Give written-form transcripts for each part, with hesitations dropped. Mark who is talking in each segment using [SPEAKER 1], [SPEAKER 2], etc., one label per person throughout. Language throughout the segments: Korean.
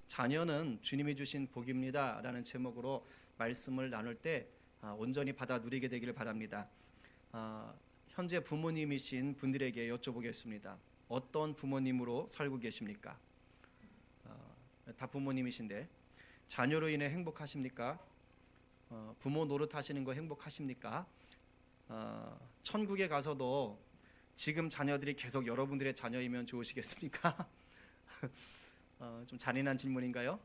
[SPEAKER 1] 자녀는 주님이 주신 복입니다 라는 제목으로 말씀을 나눌 때 온전히 받아 누리게 되기를 바랍니다. 현재 부모님이신 분들에게 여쭤보겠습니다. 어떤 부모님으로 살고 계십니까? 다 부모님이신데 자녀로 인해 행복하십니까? 부모 노릇하시는 거 행복하십니까? 천국에 가서도 지금 자녀들이 계속 여러분들의 자녀이면 좋으시겠습니까? 좀 잔인한 질문인가요?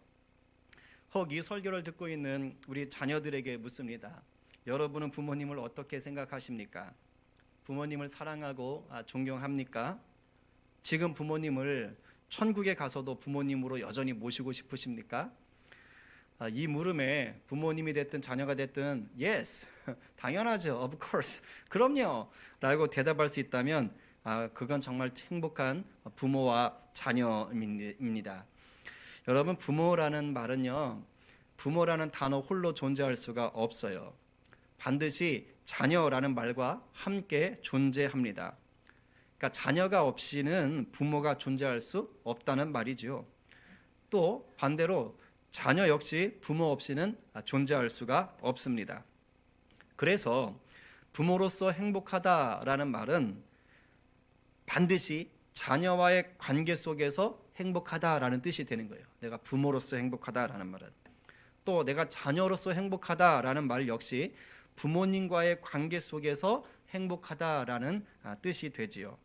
[SPEAKER 1] 혹 이 설교를 듣고 있는 우리 자녀들에게 묻습니다. 여러분은 부모님을 어떻게 생각하십니까? 부모님을 사랑하고 존경합니까? 지금 부모님을 천국에 가서도 부모님으로 여전히 모시고 싶으십니까? 이 물음에 부모님이 됐든 자녀가 됐든 yes, 당연하죠, of course, 그럼요 라고 대답할 수 있다면 그건 정말 행복한 부모와 자녀입니다. 여러분, 부모라는 말은요, 부모라는 단어 홀로 존재할 수가 없어요. 반드시 자녀라는 말과 함께 존재합니다. 그러니까 자녀가 없이는 부모가 존재할 수 없다는 말이죠. 또 반대로 자녀 역시 부모 없이는 존재할 수가 없습니다. 그래서 부모로서 행복하다라는 말은 반드시 자녀와의 관계 속에서 행복하다라는 뜻이 되는 거예요. 내가 부모로서 행복하다라는 말은. 또 내가 자녀로서 행복하다라는 말 역시 부모님과의 관계 속에서 행복하다라는 뜻이 되지요.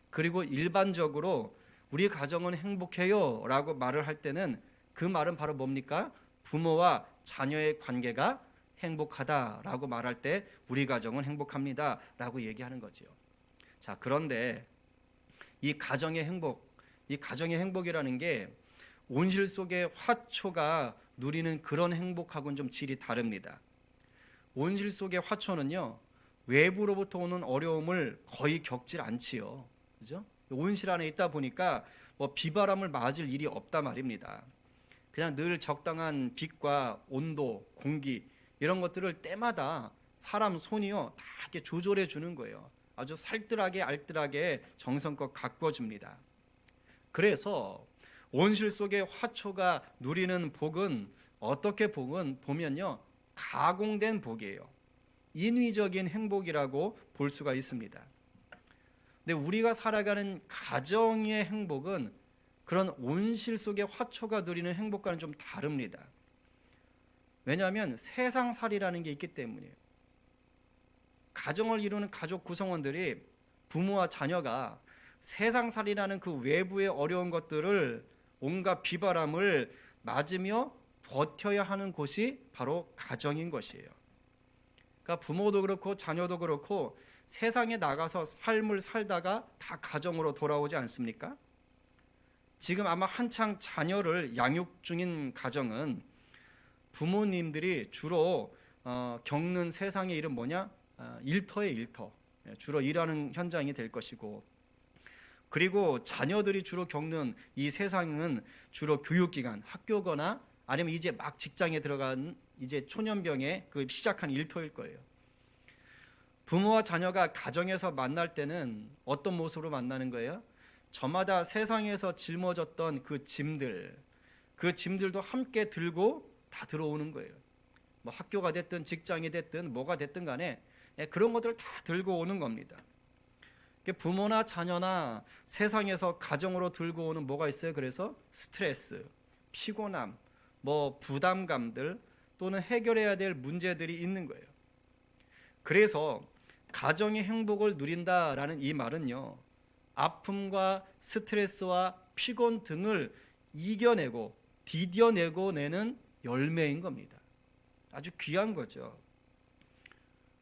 [SPEAKER 1] 그리고 일반적으로 우리 가정은 행복해요 라고 말을 할 때는 그 말은 바로 뭡니까? 부모와 자녀의 관계가 행복하다라고 말할 때 우리 가정은 행복합니다 라고 얘기하는 거지요. 자, 그런데 이 가정의 행복이라는 게 온실 속의 화초가 누리는 그런 행복하고는 좀 질이 다릅니다. 온실 속의 화초는요, 외부로부터 오는 어려움을 거의 겪질 않지요. 그죠? 온실 안에 있다 보니까 비바람을 맞을 일이 없단 말입니다. 그냥 늘 적당한 빛과 온도, 공기 이런 것들을 때마다 사람 손이요 다 이렇게 조절해 주는 거예요. 아주 살뜰하게 알뜰하게 정성껏 가꿔줍니다. 그래서 온실 속의 화초가 누리는 복은 어떻게 보면요, 가공된 복이에요. 인위적인 행복이라고 볼 수가 있습니다. 근데 우리가 살아가는 가정의 행복은 그런 온실 속의 화초가 누리는 행복과는 좀 다릅니다. 왜냐하면 세상살이라는 게 있기 때문이에요. 가정을 이루는 가족 구성원들이 부모와 자녀가 세상살이라는 그 외부의 어려운 것들을 온갖 비바람을 맞으며 버텨야 하는 곳이 바로 가정인 것이에요. 그러니까 부모도 그렇고 자녀도 그렇고 세상에 나가서 삶을 살다가 다 가정으로 돌아오지 않습니까? 지금 아마 한창 자녀를 양육 중인 가정은 부모님들이 주로 겪는 세상의 일은 뭐냐? 일터의 일터. 주로 일하는 현장이 될 것이고, 그리고 자녀들이 주로 겪는 이 세상은 주로 교육기관, 학교거나 아니면 이제 막 직장에 들어간 이제 초년병의 그 시작한 일터일 거예요. 부모와 자녀가 가정에서 만날 때는 어떤 모습으로 만나는 거예요? 저마다 세상에서 짊어졌던 그 짐들도 함께 들고 다 들어오는 거예요. 뭐 학교가 됐든 직장이 됐든 뭐가 됐든 간에 그런 것들을 다 들고 오는 겁니다. 부모나 자녀나 세상에서 가정으로 들고 오는 뭐가 있어요? 그래서 스트레스, 피곤함, 부담감들 또는 해결해야 될 문제들이 있는 거예요. 그래서 가정의 행복을 누린다라는 이 말은요, 아픔과 스트레스와 피곤 등을 이겨내고 디뎌내고 내는 열매인 겁니다. 아주 귀한 거죠.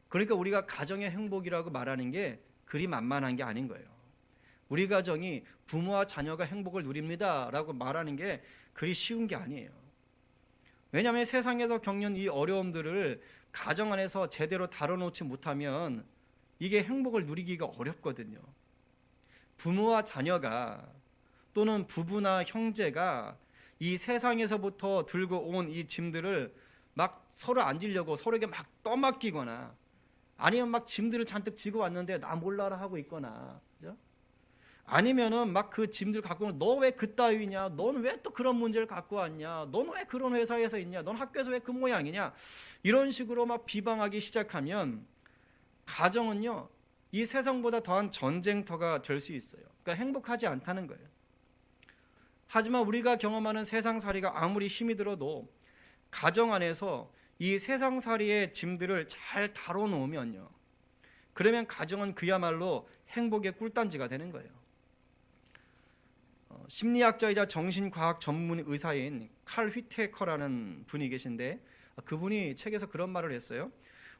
[SPEAKER 1] 그러니까 우리가 가정의 행복이라고 말하는 게 그리 만만한 게 아닌 거예요. 우리 가정이 부모와 자녀가 행복을 누립니다 라고 말하는 게 그리 쉬운 게 아니에요. 왜냐하면 세상에서 겪는 이 어려움들을 가정 안에서 제대로 다뤄놓지 못하면 이게 행복을 누리기가 어렵거든요. 부모와 자녀가 또는 부부나 형제가 이 세상에서부터 들고 온 이 짐들을 막 서로 앉으려고 서로에게 막 떠맡기거나 아니면 막 짐들을 잔뜩 지고 왔는데 나 몰라라 하고 있거나, 그죠? 아니면은 막 그 짐들 갖고 오는, 너 왜 그따위냐? 넌 왜 또 그런 문제를 갖고 왔냐? 넌 왜 그런 회사에서 있냐? 넌 학교에서 왜 그 모양이냐? 이런 식으로 막 비방하기 시작하면 가정은요, 이 세상보다 더한 전쟁터가 될 수 있어요. 그러니까 행복하지 않다는 거예요. 하지만 우리가 경험하는 세상살이가 아무리 힘이 들어도 가정 안에서 이 세상살이의 짐들을 잘 다뤄놓으면요, 그러면 가정은 그야말로 행복의 꿀단지가 되는 거예요. 심리학자이자 정신과학 전문 의사인 칼 휘테커라는 분이 계신데, 그분이 책에서 그런 말을 했어요.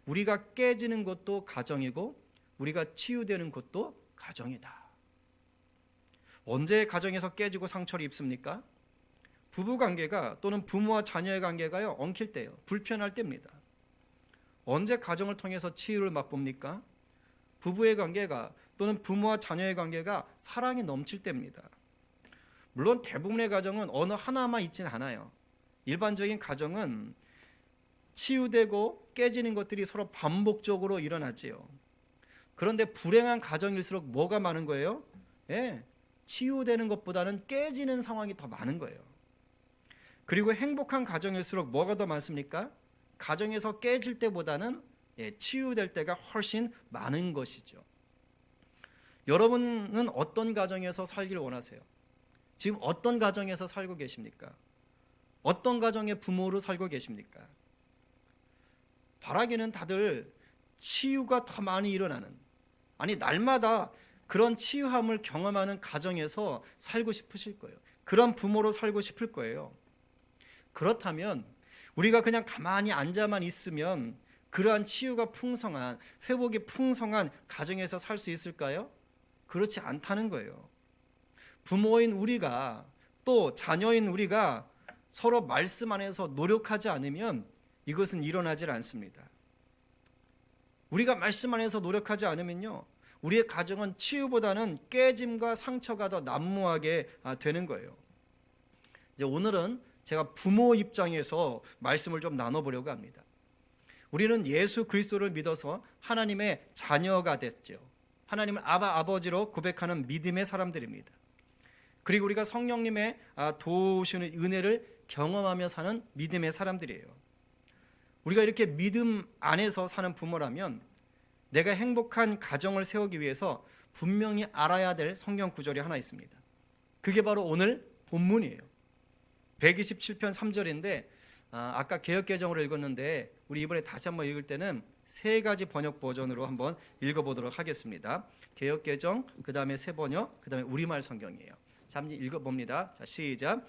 [SPEAKER 1] 우리가 깨지는 것도 가정이고 우리가 치유되는 것도 가정이다. 언제 가정에서 깨지고 상처를 입습니까? 부부관계가 또는 부모와 자녀의 관계가요, 엉킬 때요, 불편할 때입니다. 언제 가정을 통해서 치유를 맛봅니까? 부부의 관계가 또는 부모와 자녀의 관계가 사랑이 넘칠 때입니다. 물론 대부분의 가정은 어느 하나만 있지는 않아요. 일반적인 가정은 치유되고 깨지는 것들이 서로 반복적으로 일어나지요. 그런데 불행한 가정일수록 뭐가 많은 거예요? 치유되는 것보다는 깨지는 상황이 더 많은 거예요. 그리고 행복한 가정일수록 뭐가 더 많습니까? 가정에서 깨질 때보다는 치유될 때가 훨씬 많은 것이죠. 여러분은 어떤 가정에서 살기를 원하세요? 지금 어떤 가정에서 살고 계십니까? 어떤 가정의 부모로 살고 계십니까? 바라기는 다들 치유가 더 많이 일어나는, 아니 날마다 그런 치유함을 경험하는 가정에서 살고 싶으실 거예요. 그런 부모로 살고 싶을 거예요. 그렇다면 우리가 그냥 가만히 앉아만 있으면 그러한 치유가 풍성한, 회복이 풍성한 가정에서 살 수 있을까요? 그렇지 않다는 거예요. 부모인 우리가 또 자녀인 우리가 서로 말씀 안에서 노력하지 않으면 이것은 일어나질 않습니다. 우리가 말씀 안에서 노력하지 않으면요, 우리의 가정은 치유보다는 깨짐과 상처가 더 난무하게 되는 거예요. 이제 오늘은 제가 부모 입장에서 말씀을 좀 나눠보려고 합니다. 우리는 예수 그리스도를 믿어서 하나님의 자녀가 됐죠. 하나님을 아버지로 고백하는 믿음의 사람들입니다. 그리고 우리가 성령님의 도우시는 은혜를 경험하며 사는 믿음의 사람들이에요. 우리가 이렇게 믿음 안에서 사는 부모라면 내가 행복한 가정을 세우기 위해서 분명히 알아야 될 성경 구절이 하나 있습니다. 그게 바로 오늘 본문이에요. 127편 3절인데 아까 개역개정으로 읽었는데 우리 이번에 다시 한번 읽을 때는 세 가지 번역 버전으로 한번 읽어보도록 하겠습니다. 개역개정, 그 다음에 새번역, 그 다음에 우리말 성경이에요. 잠시 읽어봅니다. 자, 시작.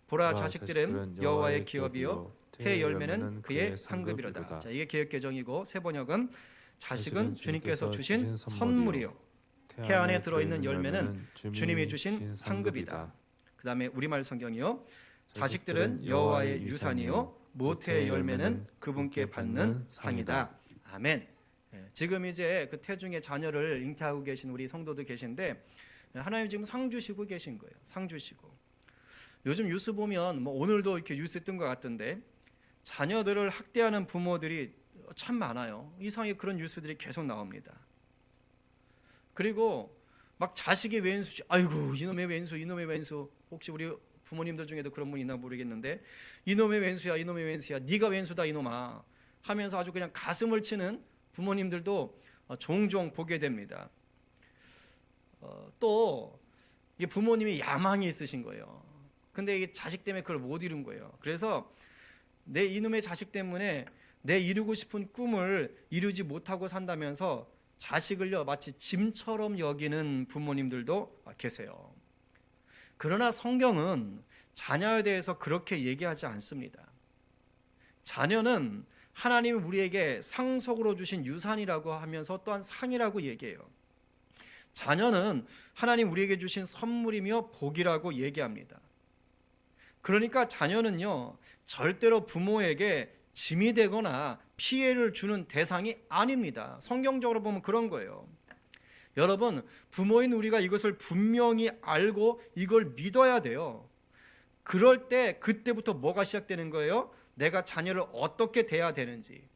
[SPEAKER 1] 보라, 자식들은 여호와의 기업이요 태 열매는 그의 상급이로다. 자, 이게 개역개정이고 새번역은 자식은 주님께서 주신 선물이요 태 안에 들어있는 열매는 주님이 주신 상급이다. 그 다음에 우리말 성경이요 자식들은 여호와의 유산이요 모태의 열매는 그분께 받는 상이다. 아멘. 지금 이제 그 태중의 자녀를 잉태하고 계신 우리 성도들 계신데 하나님 지금 상 주시고 계신 거예요. 상 주시고. 요즘 뉴스 보면 뭐 오늘도 이렇게 뉴스 뜬 것 같던데 자녀들을 학대하는 부모들이 참 많아요. 이상하게 그런 뉴스들이 계속 나옵니다. 그리고 막 자식이 왼수지, 아이고 이놈의 왼수, 이놈의 왼수. 혹시 우리 부모님들 중에도 그런 분 있나 모르겠는데 이놈의 왼수야, 이놈의 왼수야, 네가 왼수다 이놈아 하면서 아주 그냥 가슴을 치는 부모님들도 종종 보게 됩니다. 또 부모님이 야망이 있으신 거예요. 근데 이게 자식 때문에 그걸 못 이룬 거예요. 그래서 내 이놈의 자식 때문에 내 이루고 싶은 꿈을 이루지 못하고 산다면서 자식을요 마치 짐처럼 여기는 부모님들도 계세요. 그러나 성경은 자녀에 대해서 그렇게 얘기하지 않습니다. 자녀는 하나님이 우리에게 상속으로 주신 유산이라고 하면서 또한 상이라고 얘기해요. 자녀는 하나님 우리에게 주신 선물이며 복이라고 얘기합니다. 그러니까 자녀는요 절대로 부모에게 짐이 되거나 피해를 주는 대상이 아닙니다. 성경적으로 보면 그런 거예요. 여러분, 부모인 우리가 이것을 분명히 알고 이걸 믿어야 돼요. 그럴 때 그때부터 뭐가 시작되는 거예요? 내가 자녀를 어떻게 대해야 되는지,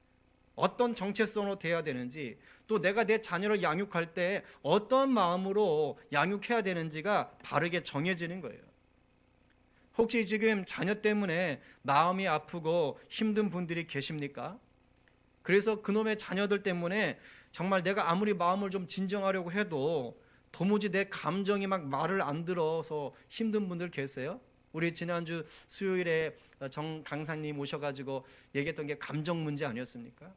[SPEAKER 1] 어떤 정체성으로 대해야 되는지, 또 내가 내 자녀를 양육할 때 어떤 마음으로 양육해야 되는지가 바르게 정해지는 거예요. 혹시 지금 자녀 때문에 마음이 아프고 힘든 분들이 계십니까? 그래서 그놈의 자녀들 때문에 정말 내가 아무리 마음을 좀 진정하려고 해도 도무지 내 감정이 막 말을 안 들어서 힘든 분들 계세요? 우리 지난주 수요일에 정 강사님 오셔가지고 얘기했던 게 감정 문제 아니었습니까?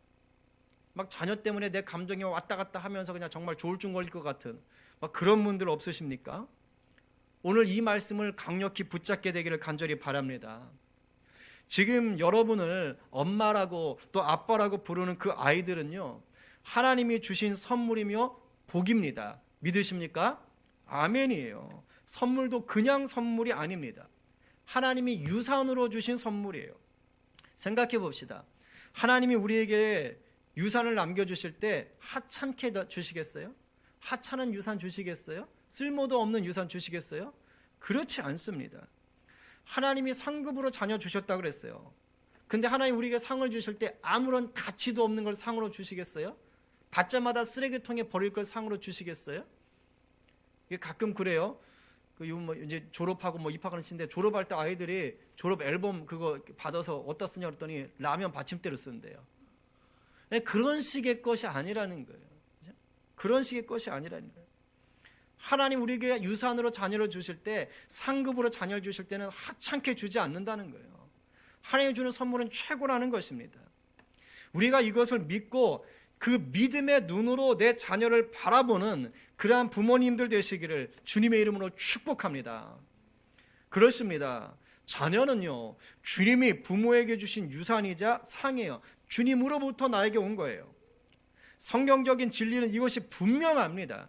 [SPEAKER 1] 막 자녀 때문에 내 감정이 왔다 갔다 하면서 그냥 정말 조울증 걸릴 것 같은 막 그런 분들 없으십니까? 오늘 이 말씀을 강력히 붙잡게 되기를 간절히 바랍니다. 지금 여러분을 엄마라고 또 아빠라고 부르는 그 아이들은요, 하나님이 주신 선물이며 복입니다. 믿으십니까? 아멘이에요. 선물도 그냥 선물이 아닙니다. 하나님이 유산으로 주신 선물이에요. 생각해 봅시다. 하나님이 우리에게 유산을 남겨주실 때 하찮게 주시겠어요? 하찮은 유산 주시겠어요? 쓸모도 없는 유산 주시겠어요? 그렇지 않습니다. 하나님이 상급으로 자녀 주셨다고 그랬어요. 근데 하나님 우리에게 상을 주실 때 아무런 가치도 없는 걸 상으로 주시겠어요? 받자마다 쓰레기통에 버릴 걸 상으로 주시겠어요? 이게 가끔 그래요. 이제 졸업하고 입학하는 시인데 졸업할 때 아이들이 졸업 앨범 그거 받아서 어디다 쓰냐 그랬더니 라면 받침대로 쓰는데요. 그런 식의 것이 아니라는 거예요. 그런 식의 것이 아니라는 거예요. 하나님 우리에게 유산으로 자녀를 주실 때, 상급으로 자녀를 주실 때는 하찮게 주지 않는다는 거예요. 하나님이 주는 선물은 최고라는 것입니다. 우리가 이것을 믿고 그 믿음의 눈으로 내 자녀를 바라보는 그러한 부모님들 되시기를 주님의 이름으로 축복합니다. 그렇습니다. 자녀는요, 주님이 부모에게 주신 유산이자 상이에요. 주님으로부터 나에게 온 거예요. 성경적인 진리는 이것이 분명합니다.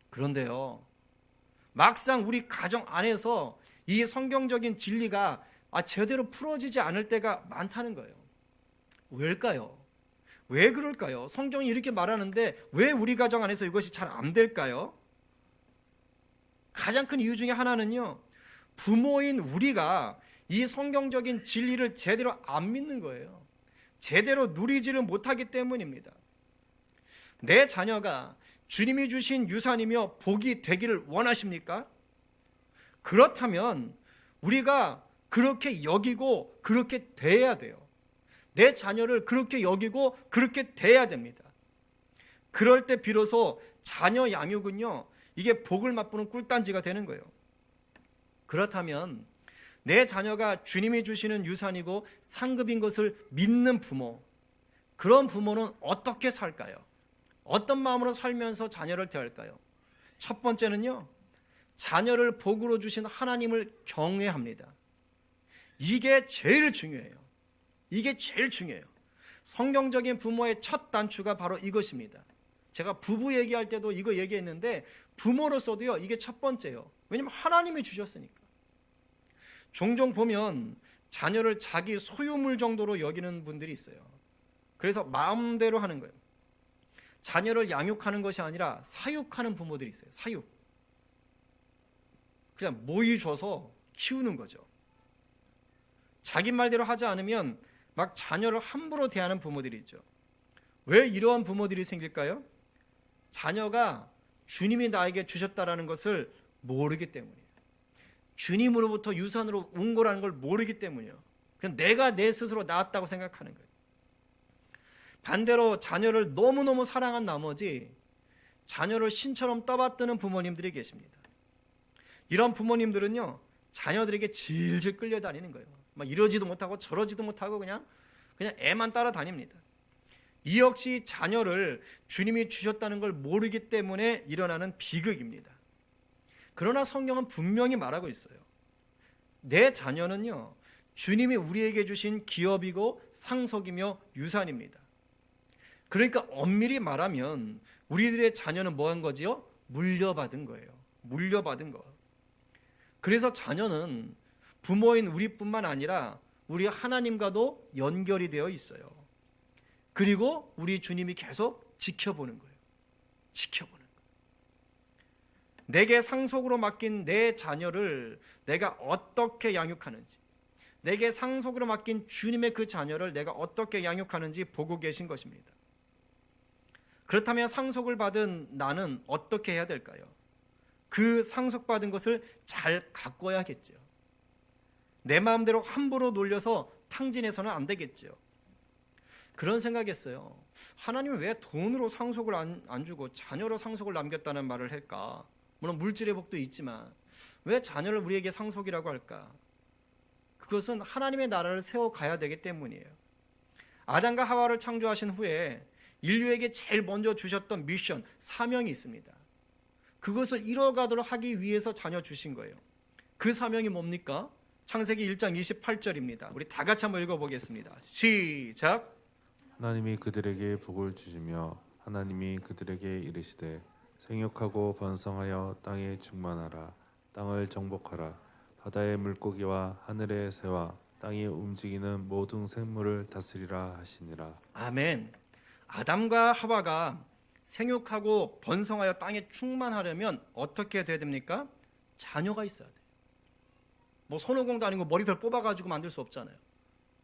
[SPEAKER 1] 그런데요, 막상 우리 가정 안에서 이 성경적인 진리가 제대로 풀어지지 않을 때가 많다는 거예요. 왜일까요? 왜 그럴까요? 성경이 이렇게 말하는데 왜 우리 가정 안에서 이것이 잘 안 될까요? 가장 큰 이유 중에 하나는요, 부모인 우리가 이 성경적인 진리를 제대로 안 믿는 거예요. 제대로 누리지를 못하기 때문입니다. 내 자녀가 주님이 주신 유산이며 복이 되기를 원하십니까? 그렇다면 우리가 그렇게 여기고 그렇게 대해야 돼요. 내 자녀를 그렇게 여기고 그렇게 대해야 됩니다. 그럴 때 비로소 자녀 양육은요, 이게 복을 맛보는 꿀단지가 되는 거예요. 그렇다면 내 자녀가 주님이 주시는 유산이고 상급인 것을 믿는 부모, 그런 부모는 어떻게 살까요? 어떤 마음으로 살면서 자녀를 대할까요? 첫 번째는요, 자녀를 복으로 주신 하나님을 경외합니다. 이게 제일 중요해요. 이게 제일 중요해요. 성경적인 부모의 첫 단추가 바로 이것입니다. 제가 부부 얘기할 때도 이거 얘기했는데 부모로서도요, 이게 첫 번째예요. 왜냐하면 하나님이 주셨으니까. 종종 보면 자녀를 자기 소유물 정도로 여기는 분들이 있어요. 그래서 마음대로 하는 거예요. 자녀를 양육하는 것이 아니라 사육하는 부모들이 있어요. 사육. 그냥 모이 줘서 키우는 거죠. 자기 말대로 하지 않으면 막 자녀를 함부로 대하는 부모들이 있죠. 왜 이러한 부모들이 생길까요? 자녀가 주님이 나에게 주셨다라는 것을 모르기 때문이에요. 주님으로부터 유산으로 온 거라는 걸 모르기 때문이에요. 그냥 내가 내 스스로 낳았다고 생각하는 거예요. 반대로 자녀를 너무너무 사랑한 나머지 자녀를 신처럼 떠받드는 부모님들이 계십니다. 이런 부모님들은요, 자녀들에게 질질 끌려다니는 거예요. 막 이러지도 못하고 저러지도 못하고 그냥 애만 따라다닙니다. 이 역시 자녀를 주님이 주셨다는 걸 모르기 때문에 일어나는 비극입니다. 그러나 성경은 분명히 말하고 있어요. 내 자녀는요, 주님이 우리에게 주신 기업이고 상속이며 유산입니다. 그러니까 엄밀히 말하면 우리들의 자녀는 뭐 한 거지요? 물려받은 거예요. 물려받은 거. 그래서 자녀는 부모인 우리뿐만 아니라 우리 하나님과도 연결이 되어 있어요. 그리고 우리 주님이 계속 지켜보는 거예요. 지켜보는 거예요. 내게 상속으로 맡긴 내 자녀를 내가 어떻게 양육하는지, 내게 상속으로 맡긴 주님의 그 자녀를 내가 어떻게 양육하는지 보고 계신 것입니다. 그렇다면 상속을 받은 나는 어떻게 해야 될까요? 그 상속받은 것을 잘 가꿔야겠죠. 내 마음대로 함부로 놀려서 탕진해서는 안 되겠죠. 그런 생각했어요. 하나님은 왜 돈으로 상속을 안 주고 자녀로 상속을 남겼다는 말을 할까? 물론 물질의 복도 있지만 왜 자녀를 우리에게 상속이라고 할까? 그것은 하나님의 나라를 세워가야 되기 때문이에요. 아담과 하와를 창조하신 후에 인류에게 제일 먼저 주셨던 미션, 사명이 있습니다. 그것을 이뤄가도록 하기 위해서 자녀 주신 거예요. 그 사명이 뭡니까? 창세기 1장 28절입니다. 우리 다 같이 한번 읽어보겠습니다. 시작.
[SPEAKER 2] 하나님이 그들에게 복을 주시며 하나님이 그들에게 이르시되 생육하고 번성하여 땅에 충만하라. 땅을 정복하라. 바다의 물고기와 하늘의 새와 땅이 움직이는 모든 생물을 다스리라 하시니라.
[SPEAKER 1] 아멘. 아담과 하와가 생육하고 번성하여 땅에 충만하려면 어떻게 돼야 됩니까? 자녀가 있어야 돼요. 뭐 손오공도 아니고 머리털 뽑아가지고 만들 수 없잖아요.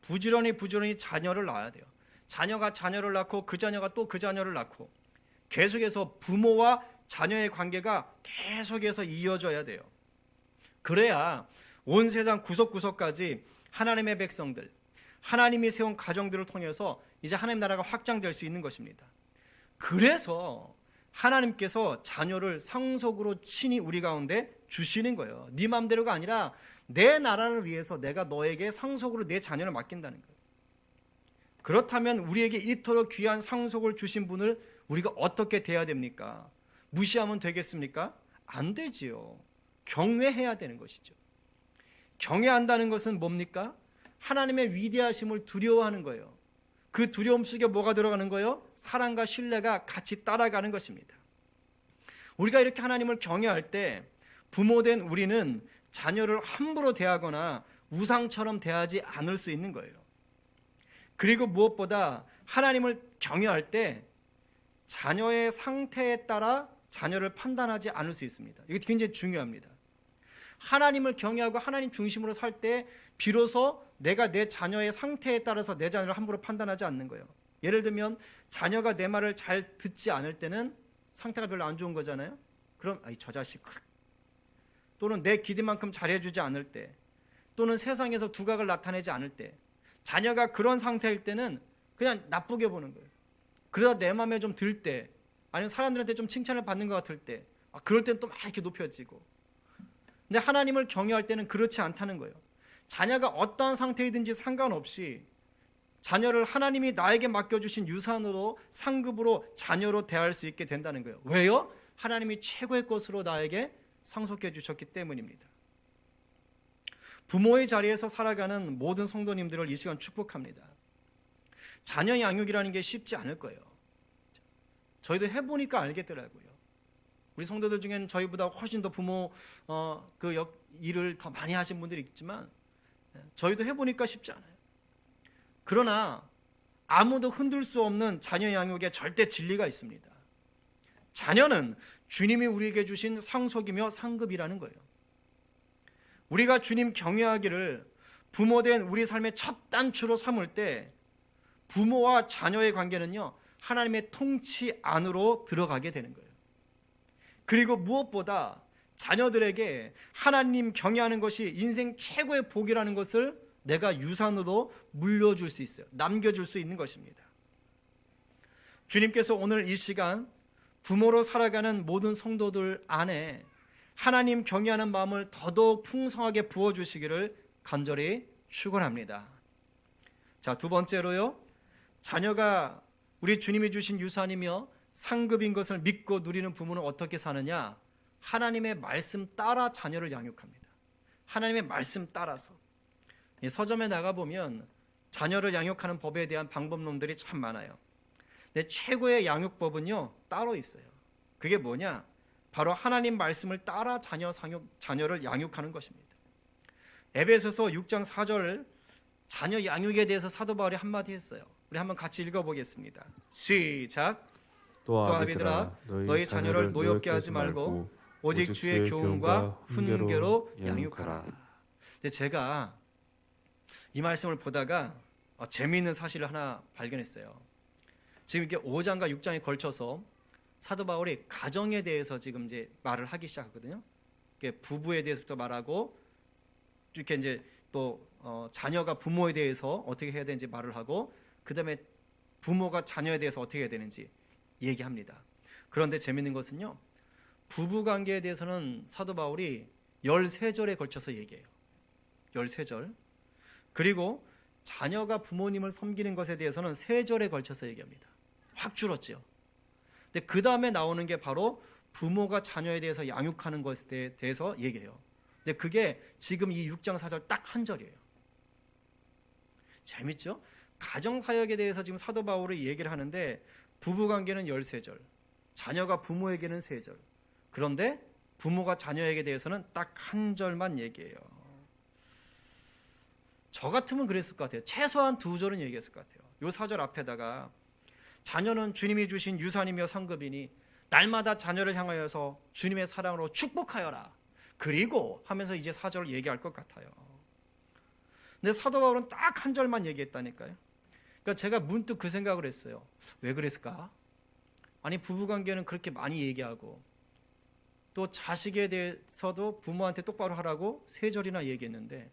[SPEAKER 1] 부지런히 자녀를 낳아야 돼요. 자녀가 자녀를 낳고 그 자녀가 또 그 자녀를 낳고 계속해서 부모와 자녀의 관계가 계속해서 이어져야 돼요. 그래야 온 세상 구석구석까지 하나님의 백성들, 하나님이 세운 가정들을 통해서 이제 하나님 나라가 확장될 수 있는 것입니다. 그래서 하나님께서 자녀를 상속으로 친히 우리 가운데 주시는 거예요. 네 맘대로가 아니라 내 나라를 위해서 내가 너에게 상속으로 내 자녀를 맡긴다는 거예요. 그렇다면 우리에게 이토록 귀한 상속을 주신 분을 우리가 어떻게 대해야 됩니까? 무시하면 되겠습니까? 안 되지요. 경외해야 되는 것이죠. 경외한다는 것은 뭡니까? 하나님의 위대하심을 두려워하는 거예요. 그 두려움 속에 뭐가 들어가는 거예요? 사랑과 신뢰가 같이 따라가는 것입니다. 우리가 이렇게 하나님을 경외할 때 부모된 우리는 자녀를 함부로 대하거나 우상처럼 대하지 않을 수 있는 거예요. 그리고 무엇보다 하나님을 경외할 때 자녀의 상태에 따라 자녀를 판단하지 않을 수 있습니다. 이게 굉장히 중요합니다. 하나님을 경외하고 하나님 중심으로 살 때 비로소 내가 내 자녀의 상태에 따라서 내 자녀를 함부로 판단하지 않는 거예요. 예를 들면 자녀가 내 말을 잘 듣지 않을 때는 상태가 별로 안 좋은 거잖아요. 그럼 저 자식, 또는 내 기대만큼 잘해주지 않을 때, 또는 세상에서 두각을 나타내지 않을 때, 자녀가 그런 상태일 때는 그냥 나쁘게 보는 거예요. 그러다 내 마음에 좀 들 때, 아니면 사람들한테 좀 칭찬을 받는 것 같을 때, 그럴 때는 또 막 이렇게 높여지고. 근데 하나님을 경외할 때는 그렇지 않다는 거예요. 자녀가 어떠한 상태이든지 상관없이 자녀를 하나님이 나에게 맡겨주신 유산으로, 상급으로, 자녀로 대할 수 있게 된다는 거예요. 왜요? 하나님이 최고의 것으로 나에게 상속해 주셨기 때문입니다. 부모의 자리에서 살아가는 모든 성도님들을 이 시간 축복합니다. 자녀 양육이라는 게 쉽지 않을 거예요. 저희도 해보니까 알겠더라고요. 우리 성도들 중에는 저희보다 훨씬 더 부모 일을 더 많이 하신 분들이 있지만 저희도 해보니까 쉽지 않아요. 그러나 아무도 흔들 수 없는 자녀 양육에 절대 진리가 있습니다. 자녀는 주님이 우리에게 주신 상속이며 상급이라는 거예요. 우리가 주님 경외하기를 부모된 우리 삶의 첫 단추로 삼을 때 부모와 자녀의 관계는요, 하나님의 통치 안으로 들어가게 되는 거예요. 그리고 무엇보다 자녀들에게 하나님 경외하는 것이 인생 최고의 복이라는 것을 내가 유산으로 물려줄 수 있어요. 남겨줄 수 있는 것입니다. 주님께서 오늘 이 시간 부모로 살아가는 모든 성도들 안에 하나님 경외하는 마음을 더더욱 풍성하게 부어주시기를 간절히 축원합니다. 자, 두 번째로요, 자녀가 우리 주님이 주신 유산이며 상급인 것을 믿고 누리는 부모는 어떻게 사느냐? 하나님의 말씀 따라 자녀를 양육합니다. 하나님의 말씀 따라서. 서점에 나가보면 자녀를 양육하는 법에 대한 방법론들이 참 많아요. 근데 최고의 양육법은요, 따로 있어요. 그게 뭐냐? 바로 하나님 말씀을 따라 자녀를 양육하는 것입니다. 에베소서 6장 4절 자녀 양육에 대해서 사도 바울이 한마디 했어요. 우리 한번 같이 읽어보겠습니다. 시작. 또 아비들아, 너희 자녀를 노엽게 하지 말고 오직 주의 교훈과 훈계로 양육하라. 근데 제가 이 말씀을 보다가 재미있는 사실을 하나 발견했어요. 지금 이렇게 5장과 6장에 걸쳐서 사도 바울이 가정에 대해서 지금 이제 말을 하기 시작하거든요. 부부에 대해서부터 말하고 이렇게 이제 또 자녀가 부모에 대해서 어떻게 해야 되는지 말을 하고, 그다음에 부모가 자녀에 대해서 어떻게 해야 되는지 얘기합니다. 그런데 재밌는 것은요, 부부 관계에 대해서는 사도 바울이 13절에 걸쳐서 얘기해요. 13절. 그리고 자녀가 부모님을 섬기는 것에 대해서는 3절에 걸쳐서 얘기합니다. 확 줄었죠. 근데 그 다음에 나오는 게 바로 부모가 자녀에 대해서 양육하는 것에 대해서 얘기해요. 근데 그게 지금 이 6장 4절 딱 한 절이에요. 재밌죠? 가정사역에 대해서 지금 사도 바울이 얘기를 하는데 부부관계는 13절, 자녀가 부모에게는 3절. 그런데 부모가 자녀에게 대해서는 딱 한 절만 얘기해요. 저 같으면 그랬을 것 같아요. 최소한 2절은 얘기했을 것 같아요. 요 4절 앞에다가 자녀는 주님이 주신 유산이며 상급이니 날마다 자녀를 향하여서 주님의 사랑으로 축복하여라. 그리고 하면서 이제 4절을 얘기할 것 같아요. 근데 사도 바울은 딱 한 절만 얘기했다니까요. 그러니까 제가 문득 그 생각을 했어요. 왜 그랬을까? 아니, 부부관계는 그렇게 많이 얘기하고 또 자식에 대해서도 부모한테 똑바로 하라고 3절이나 얘기했는데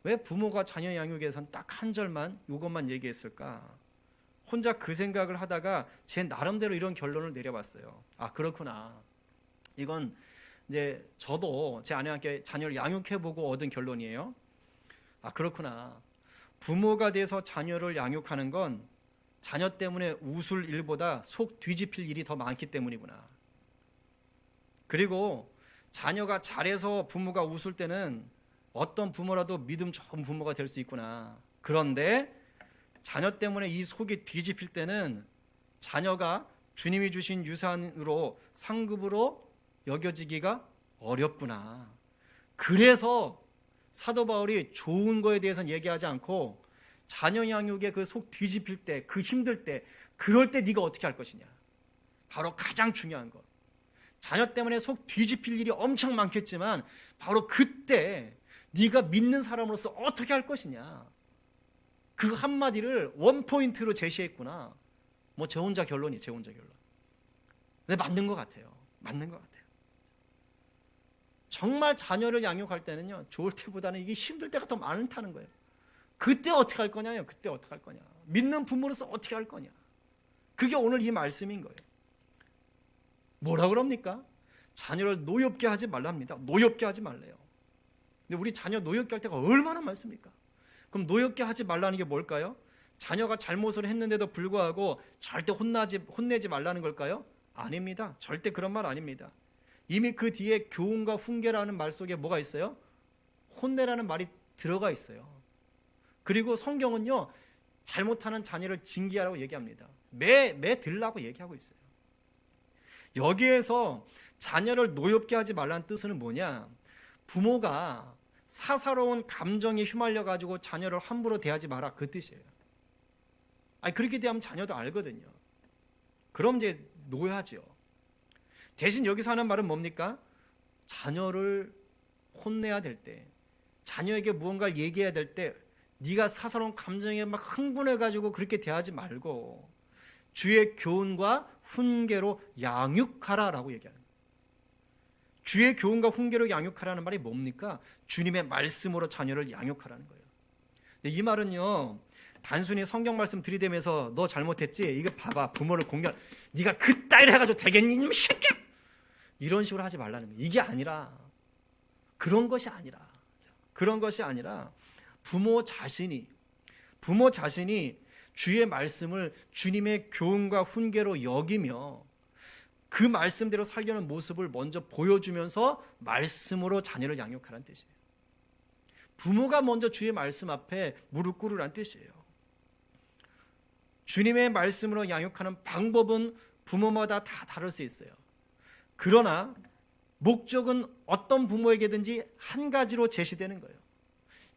[SPEAKER 1] 왜 부모가 자녀 양육에선 딱 한 절만, 이것만 얘기했을까? 혼자 그 생각을 하다가 제 나름대로 이런 결론을 내려봤어요. 아, 그렇구나. 이건 이제 저도 제 아내한테 자녀를 양육해보고 얻은 결론이에요. 아, 그렇구나. 부모가 돼서 자녀를 양육하는 건 자녀 때문에 웃을 일보다 속 뒤집힐 일이 더 많기 때문이구나. 그리고 자녀가 잘해서 부모가 웃을 때는 어떤 부모라도 믿음 좋은 부모가 될 수 있구나. 그런데 자녀 때문에 이 속이 뒤집힐 때는 자녀가 주님이 주신 유산으로 상급으로 여겨지기가 어렵구나. 그래서 사도 바울이 좋은 거에 대해서는 얘기하지 않고 자녀 양육에 그 속 뒤집힐 때, 그 힘들 때, 그럴 때 네가 어떻게 할 것이냐. 바로 가장 중요한 것. 자녀 때문에 속 뒤집힐 일이 엄청 많겠지만 바로 그때 네가 믿는 사람으로서 어떻게 할 것이냐. 그 한마디를 원포인트로 제시했구나. 뭐 제 혼자 결론. 근데 맞는 것 같아요. 정말 자녀를 양육할 때는요, 좋을 때보다는 이게 힘들 때가 더 많다는 거예요. 그때 어떻게 할 거냐요? 믿는 부모로서 어떻게 할 거냐? 그게 오늘 이 말씀인 거예요. 뭐라 그럽니까? 자녀를 노엽게 하지 말랍니다. 노엽게 하지 말래요. 근데 우리 자녀 노엽게 할 때가 얼마나 많습니까? 그럼 노엽게 하지 말라는 게 뭘까요? 자녀가 잘못을 했는데도 불구하고 절대 혼내지 말라는 걸까요? 아닙니다. 절대 그런 말 아닙니다. 이미 그 뒤에 교훈과 훈계라는 말 속에 뭐가 있어요? 혼내라는 말이 들어가 있어요. 그리고 성경은요, 잘못하는 자녀를 징계하라고 얘기합니다. 매 들라고 얘기하고 있어요. 여기에서 자녀를 노엽게 하지 말라는 뜻은 뭐냐? 부모가 사사로운 감정에 휘말려 가지고 자녀를 함부로 대하지 마라, 그 뜻이에요. 아니, 그렇게 대하면 자녀도 알거든요. 그럼 이제 놓아야죠. 대신 여기서 하는 말은 뭡니까? 자녀를 혼내야 될 때, 자녀에게 무언가를 얘기해야 될 때 네가 사사로운 감정에 막 흥분해 가지고 그렇게 대하지 말고 주의 교훈과 훈계로 양육하라라고 얘기하는 거예요. 주의 교훈과 훈계로 양육하라는 말이 뭡니까? 주님의 말씀으로 자녀를 양육하라는 거예요. 이 말은요, 단순히 성경 말씀 들이대면서 너 잘못했지? 이거 봐봐, 부모를 공격, 네가 그따위를 해가지고 되겠니? 이놈 새끼야! 이런 식으로 하지 말라는 거예요. 이게 아니라, 그런 것이 아니라 부모 자신이 주의 말씀을 주님의 교훈과 훈계로 여기며 그 말씀대로 살려는 모습을 먼저 보여주면서 말씀으로 자녀를 양육하라는 뜻이에요. 부모가 먼저 주의 말씀 앞에 무릎 꿇으라는 뜻이에요. 주님의 말씀으로 양육하는 방법은 부모마다 다 다를 수 있어요. 그러나 목적은 어떤 부모에게든지 한 가지로 제시되는 거예요.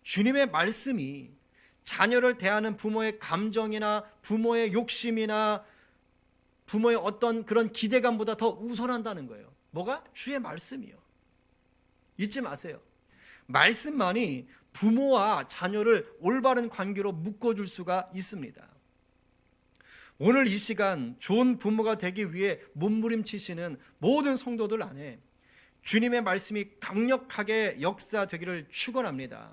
[SPEAKER 1] 주님의 말씀이 자녀를 대하는 부모의 감정이나 부모의 욕심이나 부모의 어떤 그런 기대감보다 더 우선한다는 거예요. 뭐가? 주의 말씀이요. 잊지 마세요. 말씀만이 부모와 자녀를 올바른 관계로 묶어줄 수가 있습니다. 오늘 이 시간 좋은 부모가 되기 위해 몸부림치시는 모든 성도들 안에 주님의 말씀이 강력하게 역사되기를 축원합니다.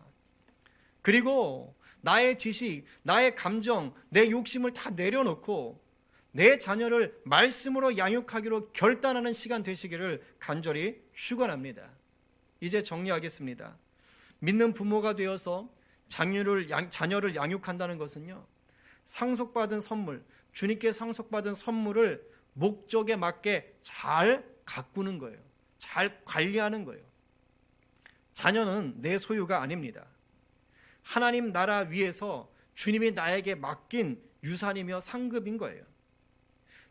[SPEAKER 1] 그리고 나의 지식, 나의 감정, 내 욕심을 다 내려놓고 내 자녀를 말씀으로 양육하기로 결단하는 시간 되시기를 간절히 축원합니다. 이제 정리하겠습니다. 믿는 부모가 되어서 자녀를 양육한다는 것은요, 상속받은 선물, 주님께 상속받은 선물을 목적에 맞게 잘 가꾸는 거예요. 잘 관리하는 거예요. 자녀는 내 소유가 아닙니다. 하나님 나라 위에서 주님이 나에게 맡긴 유산이며 상급인 거예요.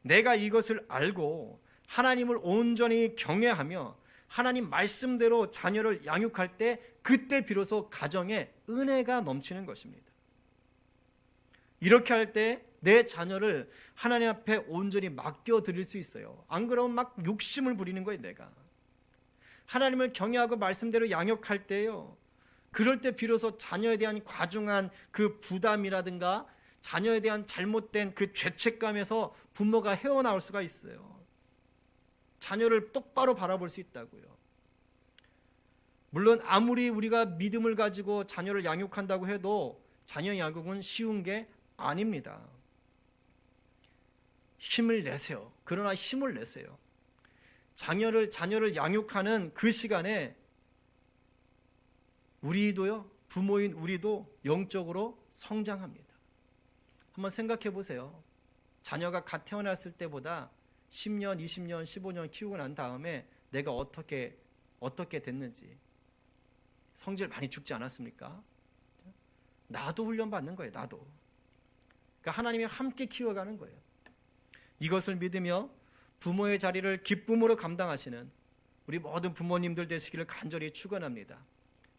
[SPEAKER 1] 내가 이것을 알고 하나님을 온전히 경외하며 하나님 말씀대로 자녀를 양육할 때 그때 비로소 가정에 은혜가 넘치는 것입니다. 이렇게 할 때 내 자녀를 하나님 앞에 온전히 맡겨드릴 수 있어요. 안 그러면 막 욕심을 부리는 거예요. 내가 하나님을 경외하고 말씀대로 양육할 때요, 그럴 때 비로소 자녀에 대한 과중한 그 부담이라든가 자녀에 대한 잘못된 그 죄책감에서 부모가 헤어나올 수가 있어요. 자녀를 똑바로 바라볼 수 있다고요. 물론 아무리 우리가 믿음을 가지고 자녀를 양육한다고 해도 자녀 양육은 쉬운 게 아닙니다. 힘을 내세요. 그러나 힘을 내세요. 자녀를 양육하는 그 시간에 우리도요, 부모인 우리도 영적으로 성장합니다. 한번 생각해 보세요. 자녀가 갓 태어났을 때보다 10년, 20년, 15년 키우고 난 다음에 내가 어떻게 됐는지 성질 많이 죽지 않았습니까? 나도 훈련받는 거예요. 나도. 그러니까 하나님이 함께 키워가는 거예요. 이것을 믿으며 부모의 자리를 기쁨으로 감당하시는 우리 모든 부모님들 되시기를 간절히 축원합니다.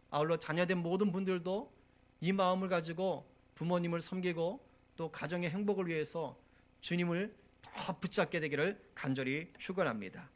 [SPEAKER 1] 아울러 자녀된 모든 분들도 이 마음을 가지고 부모님을 섬기고 또 가정의 행복을 위해서 주님을 더 붙잡게 되기를 간절히 축원합니다.